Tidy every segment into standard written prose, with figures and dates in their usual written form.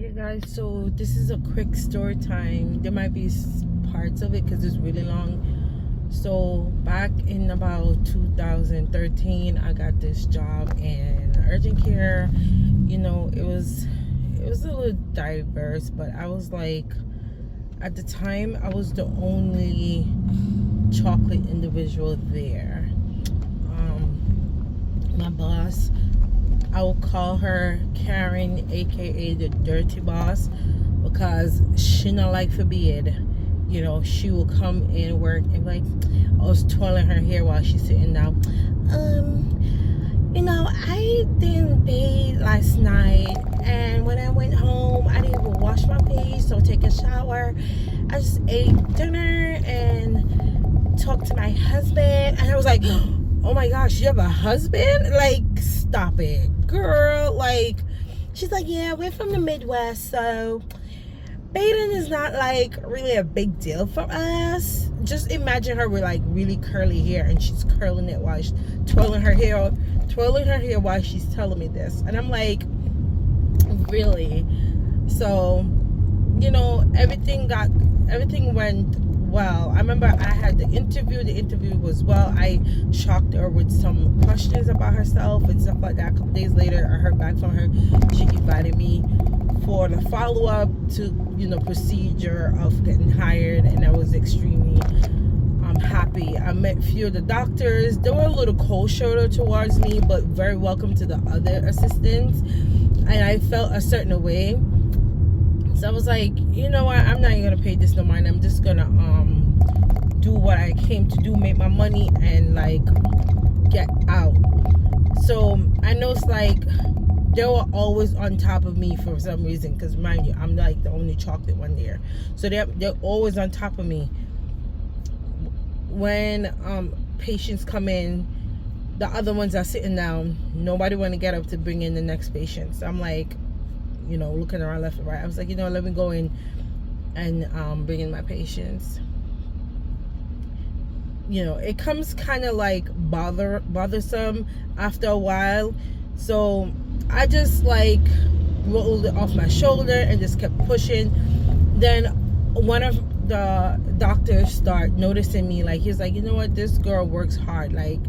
Yeah, guys, so this is a quick story time. There might be parts of it because it's really long. So back in about 2013, I got this job in urgent care. It was a little diverse, but I was like, at the time I was the only chocolate individual there. My boss, I will call her Karen, aka the dirty boss, because she not like forbid. She will come in work and like, I was twirling her hair while she's sitting down. I didn't bathe last night, and when I went home, I didn't even wash my face or take a shower. I just ate dinner and talked to my husband, and I was like, oh my gosh, you have a husband? Like, stop it, girl. Like, she's like, yeah, we're from the Midwest, so bathing is not like really a big deal for us. Just imagine her with like really curly hair, and she's curling it while she's twirling her hair while she's telling me this. And I'm like, really? So, everything went well. I remember I had the interview was well. I shocked her with some questions about herself and stuff like that. A couple days later, I heard back from her. She invited me for the follow-up to procedure of getting hired, and I was extremely happy. I met a few of the doctors. They were a little cold shoulder towards me, but very welcome to the other assistants, and I felt a certain way. So I was like, you know what, I'm not even gonna pay this no mind. I'm just gonna do what I came to do, make my money, and like get out. So I know it's like they were always on top of me for some reason, because mind you, I'm like the only chocolate one there. So they're always on top of me. When patients come in, the other ones are sitting down. Nobody want to get up to bring in the next patient. So I'm like, looking around left and right. I was like, let me go in and bring in my patients. It comes kind of like bothersome after a while. So I just like rolled it off my shoulder and just kept pushing. Then one of the doctors start noticing me. Like, he's like, you know what, this girl works hard. Like,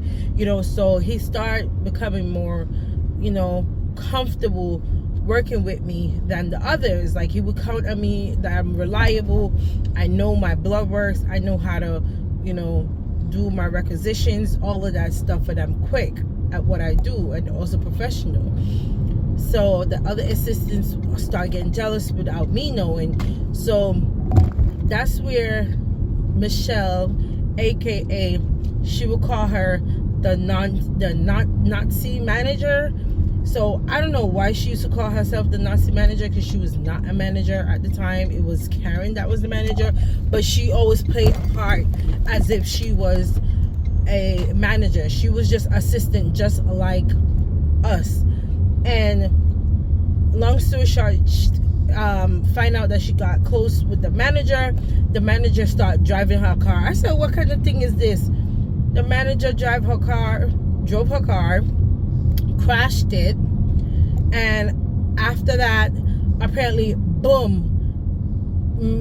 so he started becoming more, comfortable working with me than the others. Like, he would count on me that I'm reliable. I know my blood works. I know how to, do my requisitions, all of that stuff, and I'm quick at what I do and also professional. So the other assistants start getting jealous without me knowing. So that's where Michelle, aka, she would call her the Nazi manager. So I don't know why she used to call herself the Nazi manager, because she was not a manager at the time. It was Karen that was the manager, but she always played a part as if she was a manager. She was just assistant, just like us. And long story short, find out that she got close with the manager. The manager started driving her car. I said, what kind of thing is this? The manager drove her car, crashed it, and after that, apparently, boom,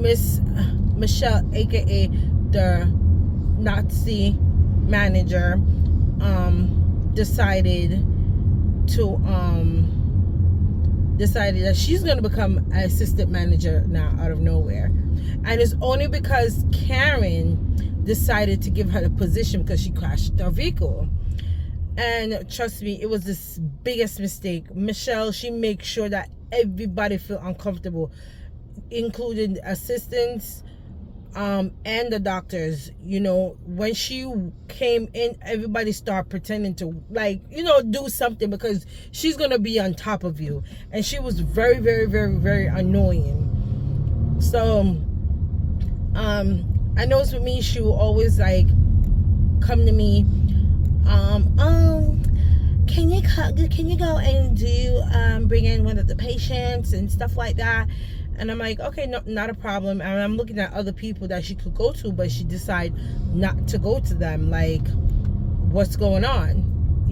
Miss Michelle, aka the Nazi manager, decided that she's going to become an assistant manager now out of nowhere. And it's only because Karen decided to give her the position, because she crashed her vehicle. And trust me, it was the biggest mistake. Michelle, she makes sure that everybody feel uncomfortable, including the assistants and the doctors. When she came in, everybody started pretending to do something, because she's gonna be on top of you. And she was very, very, very, very annoying. So I know it's with me, she will always like come to me, can you go and do bring in one of the patients and stuff like that. And I'm like, okay, no, not a problem. And I'm looking at other people that she could go to, but she decided not to go to them. Like, what's going on,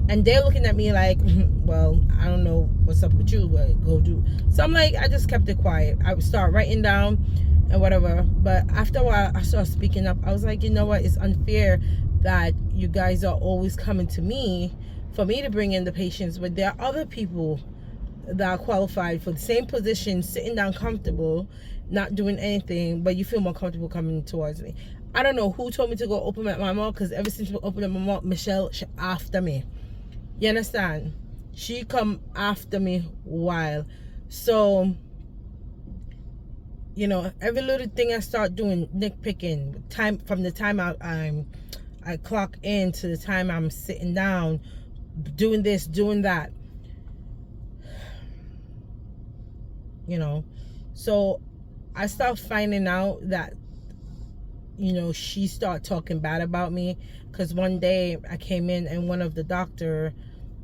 And they're looking at me like, well, I don't know what's up with you, but go do. So I'm like, I just kept it quiet. I would start writing down and whatever. But after a while, I started speaking up. I was like, you know what? It's unfair that you guys are always coming to me for me to bring in the patients, but there are other people that are qualified for the same position, sitting down comfortable, not doing anything, but you feel more comfortable coming towards me. I don't know who told me to go open up my mouth, because ever since we opened up my mouth, Michelle, she after me. You understand? She come after me while. So, you know, every little thing I start doing, nitpicking, time from the time I clock in to the time I'm sitting down, doing this, doing that. You know, so I start finding out that, you know, she started talking bad about me, because one day I came in and one of the doctor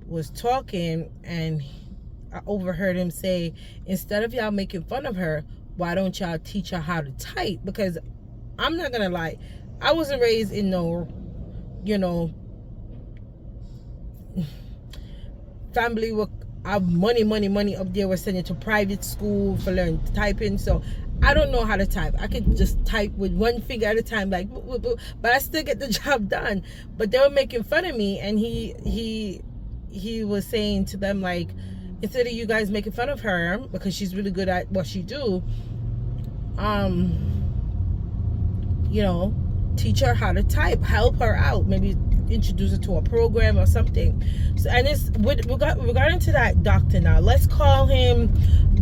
was talking, and I overheard him say, instead of y'all making fun of her, why don't y'all teach her how to type? Because I'm not gonna lie, I wasn't raised in no, you know, family with money up there. We're sending to private school for learning typing, so I don't know how to type. I could just type with one finger at a time, like, but I still get the job done. But they were making fun of me, and he was saying to them, like, instead of you guys making fun of her because she's really good at what she do, you know, teach her how to type, help her out, maybe introduce her to a program or something. So, and it's we got into that doctor now. Let's call him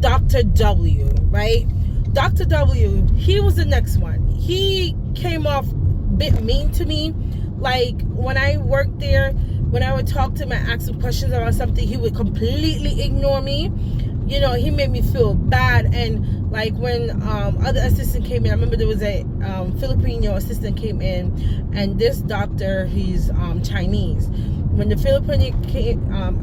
Dr. W, right? Dr. W, he was the next one. He came off a bit mean to me. Like, when I worked there, when I would talk to him and ask him questions about something, he would completely ignore me. You know, he made me feel bad. And like when other assistant came in, I remember there was a Filipino assistant came in, and this doctor, he's Chinese. When the Filipino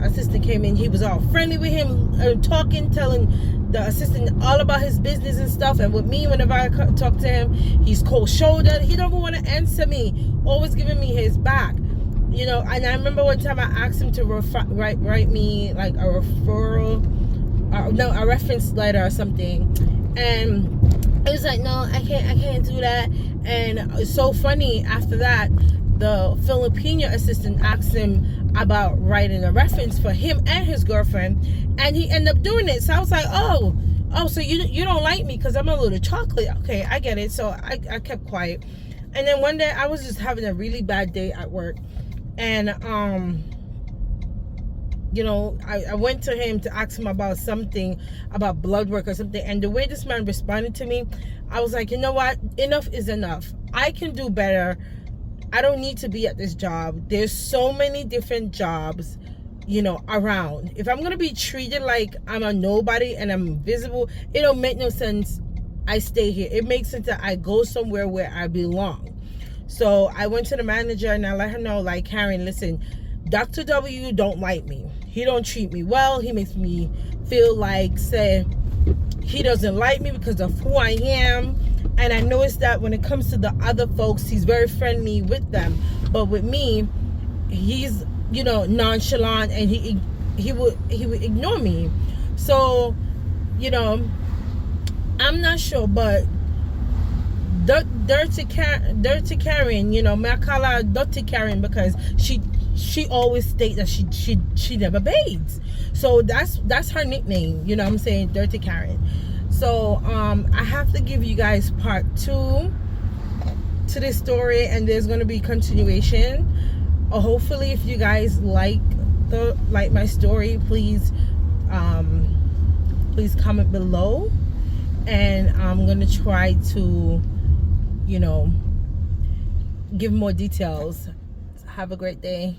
assistant came in, he was all friendly with him, talking, telling the assistant all about his business and stuff. And with me, whenever I talk to him, he's cold-shouldered. He don't want to answer me, always giving me his back. You know, and I remember one time I asked him to write me like a referral, a reference letter or something, and he was like, no, I can't do that. And it's so funny, after that, the Filipino assistant asked him about writing a reference for him and his girlfriend, and he ended up doing it. So I was like, oh, so you don't like me because I'm a little chocolate. Okay, I get it. So I kept quiet. And then one day I was just having a really bad day at work, and you know, I went to him to ask him about something, about blood work or something, and the way this man responded to me, I was like, you know what, enough is enough. I can do better. I don't need to be at this job. There's so many different jobs, you know, around. If I'm gonna be treated like I'm a nobody and I'm invisible, it don't make no sense I stay here. It makes sense that I go somewhere where I belong. So I went to the manager and I let her know, like, Karen, listen, Dr. W don't like me. He don't treat me well. He makes me feel like, say, he doesn't like me because of who I am. And I noticed that when it comes to the other folks, he's very friendly with them. But with me, he's, you know, nonchalant, and he would ignore me. So, you know, I'm not sure, but Dirty Karen, you know, I call her Dirty Karen because she always states that she never bathes. So that's her nickname, you know what I'm saying, Dirty Karen. So I have to give you guys part 2 to this story, and there's going to be continuation. Hopefully, if you guys like my story, please comment below, and I'm going to try to, you know, give more details. Have a great day.